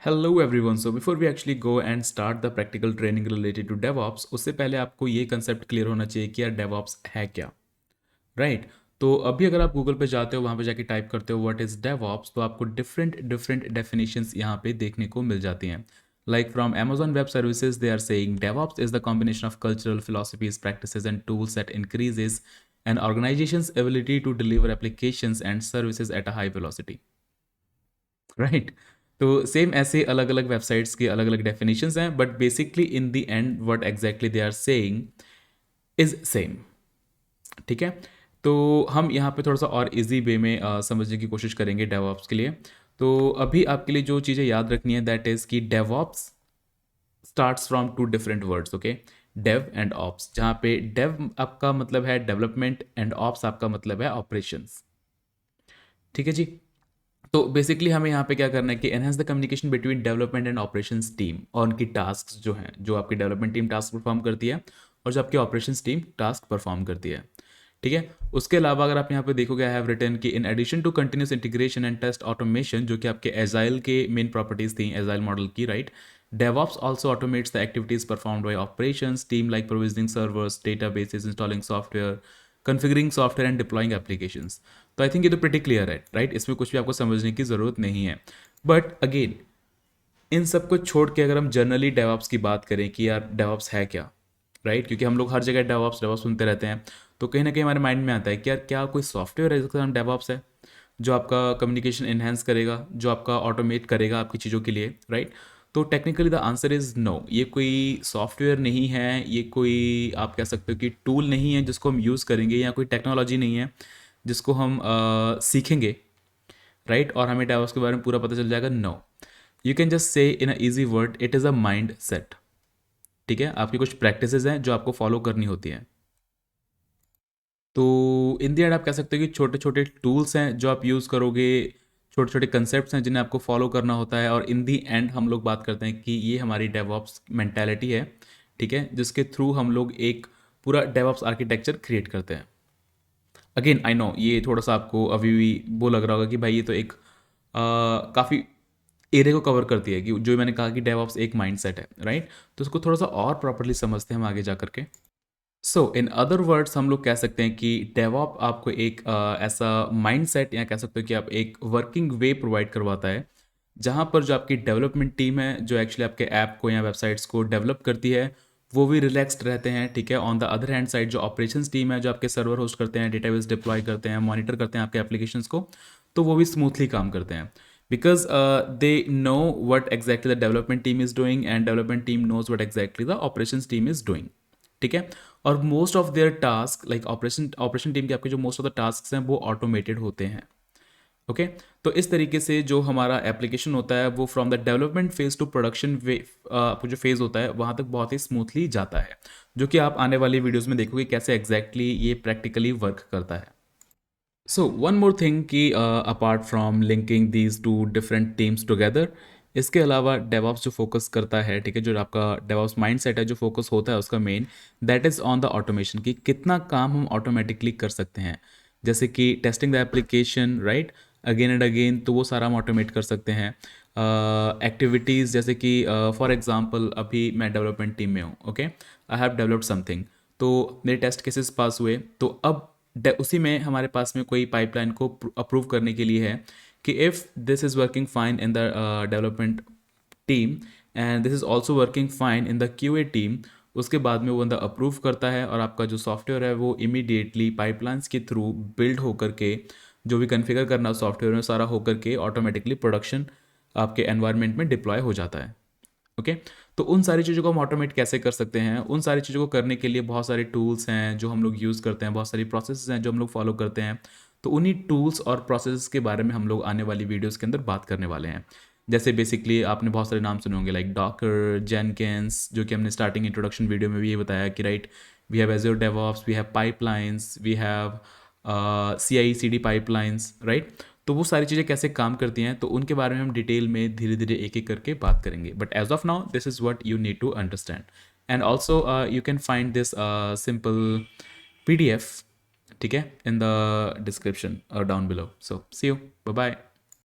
Hello everyone. So before we actually go and start the practical training related to DevOps, उससे पहले आपको ये concept clear होना चाहिए कि यार DevOps है क्या, राइट? तो अभी अगर आप गूगल पे जाते हो, वहाँ पे जाके टाइप करते हो व्हाट इज़ DevOps, तो आपको डिफरेंट डिफरेंट डेफिनेशंस यहाँ पे देखने को मिल जाती हैं. Like from Amazon Web Services, they are saying DevOps is the combination of cultural philosophies, practices, and tools that increases an organization's ability to deliver applications and services at a high velocity. Right. तो same ऐसे अलग अलग websites के अलग अलग definitions हैं, but basically in the end what exactly they are saying is same. ठीक है. तो हम यहाँ पे थोड़ा सा और इजी वे में समझने की कोशिश करेंगे डेवऑप्स के लिए. तो अभी आपके लिए जो चीज़ें याद रखनी है दैट इज़ कि DevOps starts from two different words. Okay, dev and ops, जहाँ पे डेव आपका मतलब है डेवलपमेंट एंड ऑप्स आपका मतलब है ऑपरेशंस. ठीक है जी. तो बेसिकली हमें यहाँ पे क्या करना है कि enhance the communication between development and operations team, और उनकी टास्क जो हैं, जो आपकी डेवलपमेंट टीम टास्क परफॉर्म करती है और जो आपकी ऑपरेशंस टीम टास्क परफॉर्म करती है. ठीक है. उसके अलावा अगर आप यहाँ पे देखोगे, आई हैव रिटन कि in addition to continuous integration and test automation, जो कि आपके एजाइल के मेन प्रॉपर्टीज थी एजाइल मॉडल की, right. DevOps also automates the activities performed by operations team like provisioning servers, databases, installing software, configuring software and deploying applications. तो I think ये तो pretty clear है, राइट. इसमें कुछ भी आपको समझने की ज़रूरत नहीं है. बट अगेन, इन सब को छोड़ के अगर हम जनरली डेवऑप्स की बात करें कि यार डेवऑप्स है क्या, राइट, क्योंकि हम लोग हर जगह डेवऑप्स डेवऑप्स सुनते रहते हैं, तो कहीं ना कहीं हमारे माइंड में आता है कि यार क्या कोई सॉफ्टवेयर है जिसका नाम डेवऑप्स है, जो आपका कम्युनिकेशन इन्हेंस करेगा, जो आपका ऑटोमेट करेगा आपकी चीज़ों के लिए, राइट. तो technically the answer is no. ये कोई सॉफ्टवेयर नहीं है, ये कोई आप कह सकते हो कि टूल नहीं है जिसको हम यूज़ करेंगे, या कोई टेक्नोलॉजी नहीं है जिसको हम सीखेंगे, राइट, और हमें डेवऑप्स के बारे में पूरा पता चल जाएगा. No, you can just say in a easy word, it is a mind set. ठीक है. आपकी कुछ प्रैक्टिसेस हैं जो आपको फॉलो करनी होती हैं. तो इन दी एंड आप कह सकते हो कि छोटे छोटे टूल्स हैं जो आप यूज़ करोगे, छोटे छोटे कंसेप्ट्स हैं जिन्हें आपको फॉलो करना होता है, और इन दी एंड हम लोग बात करते हैं कि ये हमारी डेवऑप्स मेंटालिटी है. ठीक है. जिसके थ्रू हम लोग एक पूरा डेवऑप्स आर्किटेक्चर क्रिएट करते हैं. अगेन आई नो ये थोड़ा सा आपको अभी भी वो लग रहा होगा कि भाई ये तो एक काफ़ी एरिया को कवर करती है, कि जो मैंने कहा कि डेवऑप्स एक माइंडसेट है, राइट. तो उसको थोड़ा सा और प्रॉपर्ली समझते हैं हम आगे जा करके. सो इन अदर वर्ड्स हम लोग कह सकते हैं कि डेवऑप आपको एक ऐसा माइंडसेट, या कह सकते हो कि आप एक वर्किंग वे प्रोवाइड करवाता है, जहाँ पर जो आपकी डेवलपमेंट टीम है, जो एक्चुअली आपके ऐप को या वेबसाइट्स को डेवलप करती है, वो भी रिलैक्स्ड रहते हैं. ठीक है. On the other hand side जो ऑपरेशंस टीम है, जो आपके सर्वर होस्ट करते हैं, डेटाबेस डिप्लॉय करते हैं, मॉनिटर करते हैं आपके एप्लीकेशंस को, तो वो भी स्मूथली काम करते हैं, because they know what exactly the development team is doing, and development team knows what exactly the operations team is doing. ठीक है. और most of their task, like operation team के आपके जो मोस्ट ऑफ द टास्क हैं वो automated होते हैं. ओके. तो इस तरीके से जो हमारा एप्लीकेशन होता है वो from the development phase to production way, आपको जो फेज होता है वहाँ तक बहुत ही स्मूथली जाता है, जो कि आप आने वाली वीडियोस में देखोगे कैसे एग्जैक्टली ये प्रैक्टिकली वर्क करता है. सो वन मोर थिंग कि apart from linking these two different teams together, इसके अलावा डेवॉप्स जो फोकस करता है, ठीक है, जो आपका डेवॉप्स माइंडसेट है जो फोकस होता है उसका main, that is on the automation, कि कितना काम हम ऑटोमेटिकली कर सकते हैं. जैसे कि testing the application, right, again and again, तो वो सारा हम ऑटोमेट कर सकते हैं. एक्टिविटीज़ जैसे कि फॉर एग्जांपल अभी मैं डेवलपमेंट टीम में हूँ. Okay, I have developed something, तो मेरे टेस्ट केसेस पास हुए, तो अब उसी में हमारे पास में कोई पाइपलाइन को अप्रूव करने के लिए है कि if this is working fine in the development team and this is also working fine in the QA team, उसके बाद में वो बंदा अप्रूव करता है, और आपका जो सॉफ्टवेयर है वो इमीडिएटली पाइपलाइंस के थ्रू बिल्ड होकर के, जो भी कन्फिगर करना सॉफ्टवेयर में सारा होकर के ऑटोमेटिकली प्रोडक्शन आपके एनवायरनमेंट में डिप्लॉय हो जाता है. ओके. तो उन सारी चीज़ों को हम ऑटोमेट कैसे कर सकते हैं, उन सारी चीज़ों को करने के लिए बहुत सारे टूल्स हैं जो हम लोग यूज़ करते हैं, बहुत सारी प्रोसेस हैं जो हम लोग फॉलो करते हैं. तो उन्हीं टूल्स और प्रोसेस के बारे में हम लोग आने वाली वीडियोस के अंदर बात करने वाले हैं. जैसे बेसिकली आपने बहुत सारे नाम सुने होंगे, लाइक डॉकर, जेनकिंस, जो कि हमने स्टार्टिंग इंट्रोडक्शन वीडियो में भी ये बताया कि right, we have Azure DevOps, we have pipelines, we have CI/CD pipelines, right. तो वो सारी चीज़ें कैसे काम करती हैं, तो उनके बारे में हम डिटेल में धीरे धीरे एक एक करके बात करेंगे. But as of now this is what you need to understand, and also you can find this simple PDF, ठीक है, इन द डिस्क्रिप्शन और down below. So see you, bye bye.